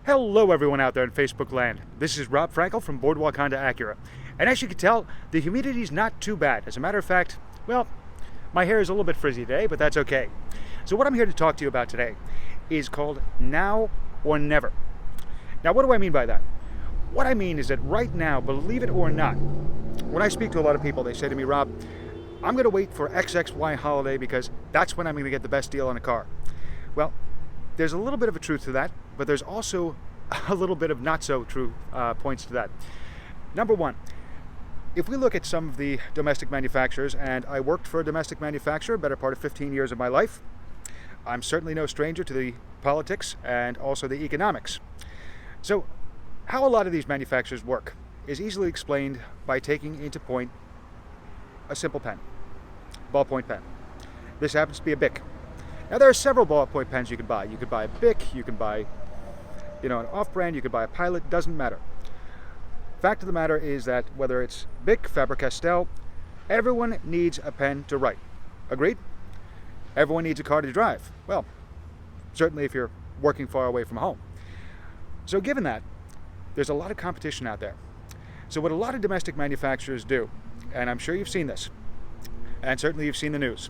Hello everyone out there in Facebook land. This is Rob Frankel from Boardwalk Honda Acura. And as you can tell, the humidity's not too bad. As a matter of fact, well, my hair is a little bit frizzy today, but that's okay. So what I'm here to talk to you about today is called Now or Never. Now what do I mean by that? What I mean is that right now, believe it or not, when I speak to a lot of people, they say to me, Rob, I'm going to wait for XXY holiday because that's when I'm going to get the best deal on a car. Well, there's a little bit of a truth to that, but there's also a little bit of not so true points to that. Number one, if we look at some of the domestic manufacturers, and I worked for a domestic manufacturer better part of 15 years of my life, I'm certainly no stranger to the politics and also the economics. So how a lot of these manufacturers work is easily explained by taking into point a simple pen, ballpoint pen. This happens to be a Bic. Now there are several ballpoint pens you can buy. You could buy a Bic, you can buy, an off-brand, you could buy a Pilot, doesn't matter. Fact of the matter is that whether it's Bic, Faber-Castell, everyone needs a pen to write. Agreed? Everyone needs a car to drive. Well, certainly if you're working far away from home. So given that, there's a lot of competition out there. So what a lot of domestic manufacturers do, and I'm sure you've seen this, and certainly you've seen the news,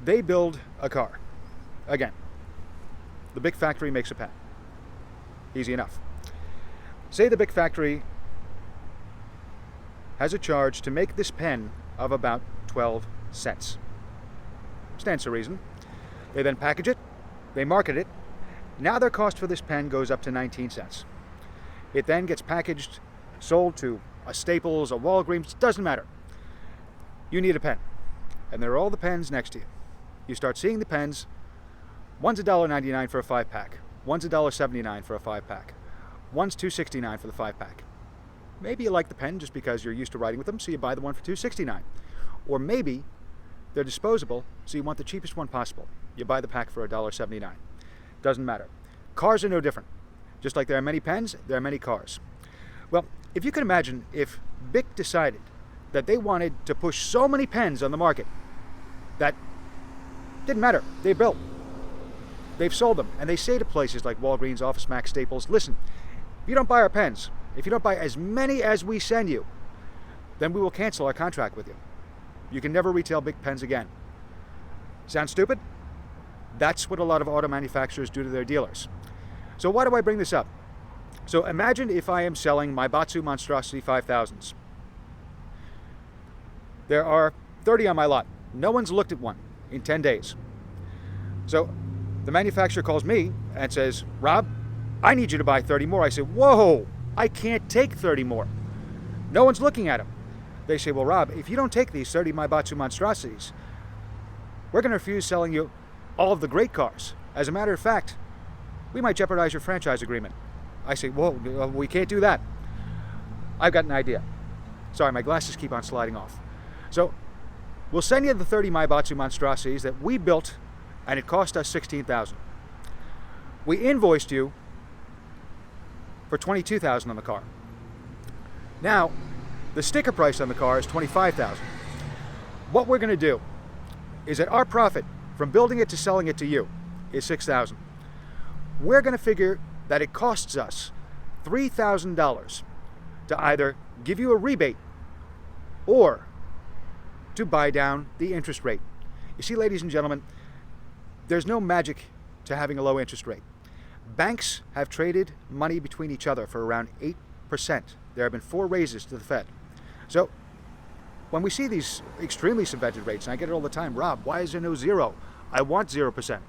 they build a car. Again, the Bic factory makes a pen. Easy enough. Say the Bic factory has a charge to make this pen of about 12 cents. Stands to reason. They then package it, they market it. Now their cost for this pen goes up to 19 cents. It then gets packaged, sold to a Staples, a Walgreens, doesn't matter. You need a pen. And there are all the pens next to you. You start seeing the pens. One's $1.99 for a 5-pack. One's $1.79 for a 5-pack. One's $2.69 for the 5-pack. Maybe you like the pen just because you're used to writing with them, so you buy the one for $2.69. Or maybe they're disposable, so you want the cheapest one possible. You buy the pack for $1.79. Doesn't matter. Cars are no different. Just like there are many pens, there are many cars. Well, if you can imagine if Bic decided that they wanted to push so many pens on the market that didn't matter. They built. They've sold them. And they say to places like Walgreens, Office Max, Staples, listen, if you don't buy our pens, if you don't buy as many as we send you, then we will cancel our contract with you. You can never retail Bic pens again. Sound stupid? That's what a lot of auto manufacturers do to their dealers. So why do I bring this up? So imagine if I am selling my Batsu Monstrosity 5000s. There are 30 on my lot. No one's looked at one in 10 days. So the manufacturer calls me and says, Rob, I need you to buy 30 more. I say, whoa, I can't take 30 more. No one's looking at them. They say, well, Rob, if you don't take these 30 My Batsu Monstrosities, we're going to refuse selling you all of the great cars. As a matter of fact, we might jeopardize your franchise agreement. I say, whoa, we can't do that. I've got an idea. Sorry, my glasses keep on sliding off. So we'll send you the 30 My Batsu Monstrosities that we built, and it cost us $16,000. We invoiced you for $22,000 on the car. Now, the sticker price on the car is $25,000. What we're going to do is that our profit from building it to selling it to you is $6,000. We're going to figure that it costs us $3,000 to either give you a rebate or to buy down the interest rate. You see, ladies and gentlemen, there's no magic to having a low interest rate. Banks have traded money between each other for around 8%. There have been 4 raises to the Fed. So when we see these extremely subvented rates, and I get it all the time, Rob, why is there no zero? I want 0%.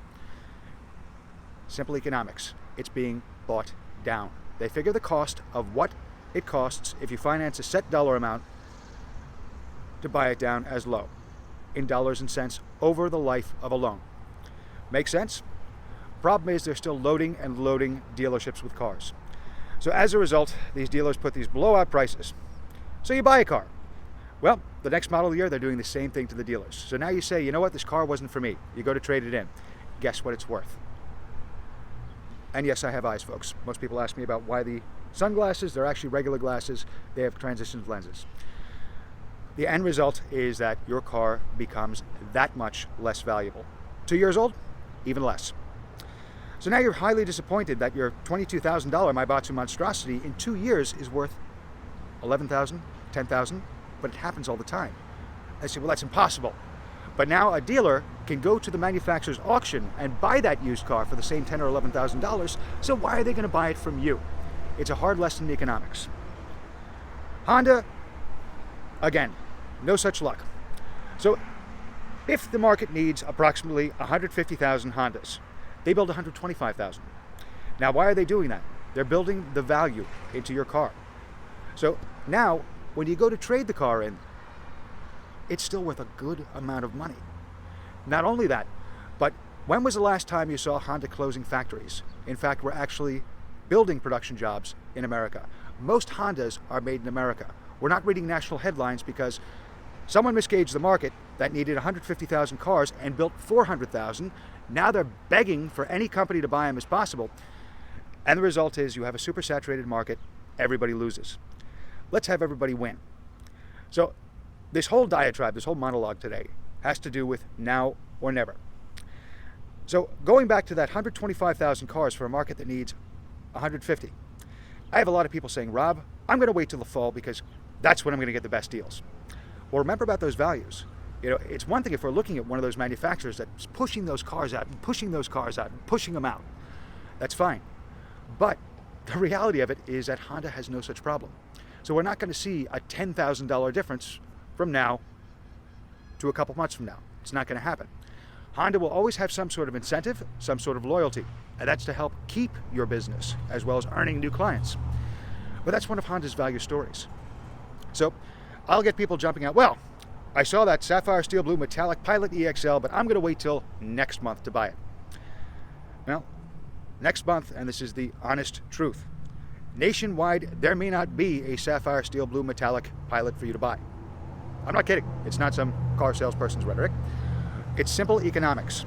Simple economics. It's being bought down. They figure the cost of what it costs if you finance a set dollar amount to buy it down as low in dollars and cents over the life of a loan. Make sense? Problem is they're still loading and loading dealerships with cars. So as a result, these dealers put these blowout prices. So you buy a car. Well, the next model year, they're doing the same thing to the dealers. So now you say, you know what, this car wasn't for me. You go to trade it in. Guess what it's worth? And yes, I have eyes, folks. Most people ask me about why the sunglasses, they're actually regular glasses. They have transition lenses. The end result is that your car becomes that much less valuable. 2 years old, even less. So So now you're highly disappointed that your $22,000 Maibatsu monstrosity in 2 years is worth $11,000, $10,000, but it happens all the time. I say, well, that's impossible. But now a dealer can go to the manufacturer's auction and buy that used car for the same $10,000 or $11,000, so why are they going to buy it from you? It's a hard lesson in economics. Honda, again, no such luck. So if the market needs approximately 150,000 Hondas, they build 125,000. Now, why are they doing that? They're building the value into your car. So now, when you go to trade the car in, it's still worth a good amount of money. Not only that, but when was the last time you saw Honda closing factories? In fact, we're actually building production jobs in America. Most Hondas are made in America. We're not reading national headlines because someone misgauged the market that needed 150,000 cars and built 400,000. Now they're begging for any company to buy them as possible. And the result is you have a super saturated market, everybody loses. Let's have everybody win. So this whole diatribe, this whole monologue today has to do with now or never. So going back to that 125,000 cars for a market that needs 150, I have a lot of people saying, Rob, I'm going to wait till the fall because that's when I'm going to get the best deals. Well, remember about those values. You know, it's one thing if we're looking at one of those manufacturers that's pushing those cars out and pushing those cars out and pushing them out. That's fine. But the reality of it is that Honda has no such problem. So we're not going to see a $10,000 difference from now to a couple months from now. It's not going to happen. Honda will always have some sort of incentive, some sort of loyalty, and that's to help keep your business as well as earning new clients. But that's one of Honda's value stories. So I'll get people jumping out, well, I saw that Sapphire Steel Blue Metallic Pilot EXL, but I'm going to wait till next month to buy it. Well, next month, and this is the honest truth, nationwide, there may not be a Sapphire Steel Blue Metallic Pilot for you to buy. I'm not kidding. It's not some car salesperson's rhetoric. It's simple economics.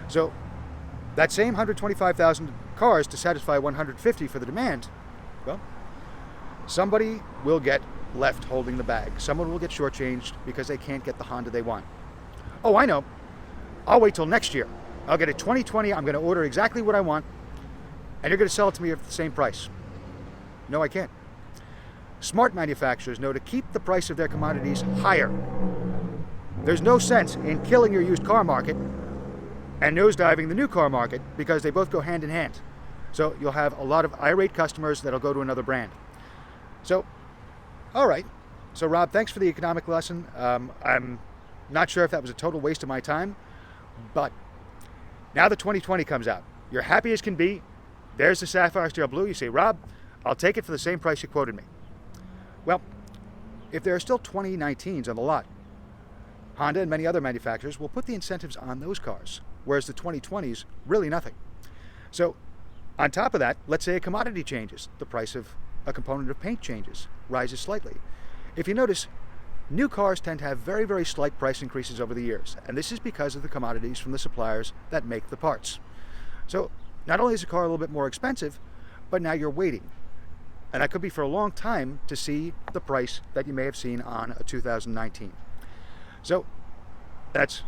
So that same 125,000 cars to satisfy 150 for the demand, well, somebody will get left holding the bag. Someone will get shortchanged because they can't get the Honda they want. Oh, I know. I'll wait till next year. I'll get a 2020. I'm going to order exactly what I want, and you're going to sell it to me at the same price. No, I can't. Smart manufacturers know to keep the price of their commodities higher. There's no sense in killing your used car market and nosediving the new car market because they both go hand in hand. So you'll have a lot of irate customers that'll go to another brand. So, all right. So Rob, thanks for the economic lesson. I'm not sure if that was a total waste of my time, but now the 2020 comes out. You're happy as can be. There's the Sapphire Steel Blue. You say, Rob, I'll take it for the same price you quoted me. Well, if there are still 2019s on the lot, Honda and many other manufacturers will put the incentives on those cars, whereas the 2020s, really nothing. So on top of that, let's say a commodity changes. The price of a component of paint changes, rises slightly. If you notice, new cars tend to have very, very slight price increases over the years, and this is because of the commodities from the suppliers that make the parts. So not only is the car a little bit more expensive, but now you're waiting. And that could be for a long time to see the price that you may have seen on a 2019. So that's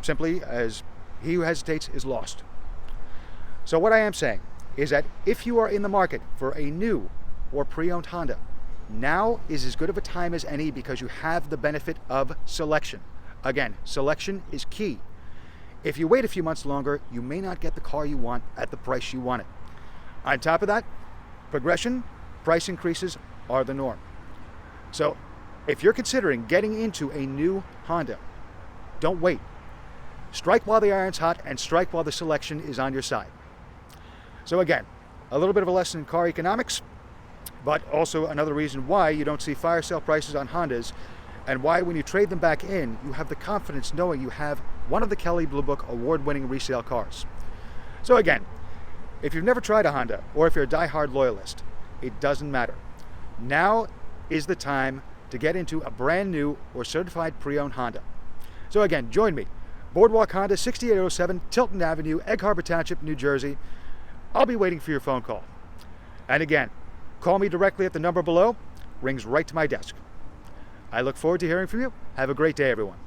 simply as he who hesitates is lost. So what I am saying is that if you are in the market for a new or pre-owned Honda, now is as good of a time as any because you have the benefit of selection. Again, selection is key. If you wait a few months longer, you may not get the car you want at the price you want it. On top of that, progression, price increases are the norm. So if you're considering getting into a new Honda, don't wait. Strike while the iron's hot and strike while the selection is on your side. So again, a little bit of a lesson in car economics, but also another reason why you don't see fire sale prices on Hondas and why when you trade them back in, you have the confidence knowing you have one of the Kelley Blue Book award-winning resale cars. So again, if you've never tried a Honda or if you're a die-hard loyalist, it doesn't matter. Now is the time to get into a brand new or certified pre-owned Honda. So again, join me. Boardwalk Honda, 6807 Tilton Avenue, Egg Harbor Township, New Jersey. I'll be waiting for your phone call. And again, call me directly at the number below. Rings right to my desk. I look forward to hearing from you. Have a great day, everyone.